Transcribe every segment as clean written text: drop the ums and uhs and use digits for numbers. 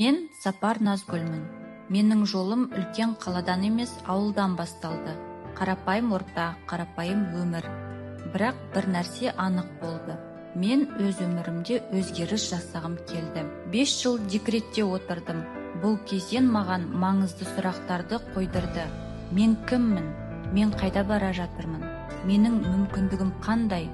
Мен Сапар Назгүлмін. Менің жолым үлкен қаладан емес, ауылдан басталды. Қарапайым орта, қарапайым өмір. Бірақ бір нәрсе анық болды. Мен өз өмірімде өзгеріс жасағым келді. 5 жыл декретте отырдым. Бұл кезең маған маңызды сұрақтарды қойдырды. Мен кіммін? Мен қайда бара жатырмын? Менің мүмкіндігім қандай?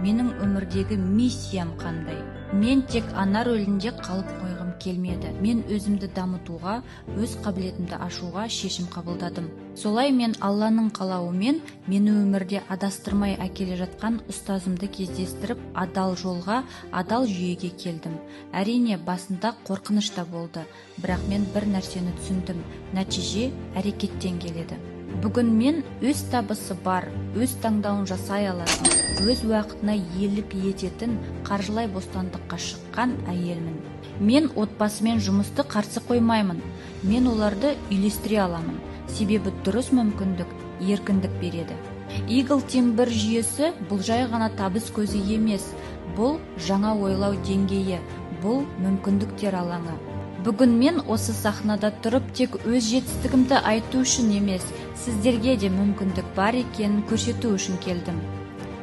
Менің өмірдегі миссиям қандай? Мен тек ана рөлінде қалып қойғым келмеді. Мен өзімді дамытуға, өз қабілетімді ашуға шешім қабылдадым. Солай мен Алланың қалауымен мені өмірде адастырмай әкеле жатқан ұстазымды кездестіріп, адал жолға, адал жүйеге келдім. Әрине, басында қорқыныш та болды, бірақ мен бір нәрсені түсіндім: нәтиже әрекеттен келеді. Бүгін мен өз табысы бар, өз таңдауын жасай алатын, өз уақытына иелік ететін, қаржылай бостандыққа шыққан әйелмін. Мен отбасымен жұмысты қарсы қоймаймын. Мен оларды үйлестіре аламын. Себебі дұрыс мүмкіндік еркіндік береді. Eagle Team 1 жүйесі бұл жай ғана табыс көзі емес, бұл жаңа ойлау деңгейі, бұл мүмкіндіктер алаңы. Бүгін мен осы сахнада тұрып тек өз жетістігімді айту үшін емес, сіздерге де мүмкіндік бар екенін көрсету үшін келдім.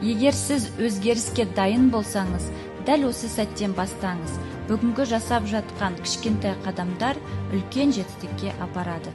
Егер сіз өзгеріске дайын болсаңыз, дәл осы сәттен бастаңыз. Бүгінгі жасап жатқан кішкентай қадамдар үлкен жетістікке апарады.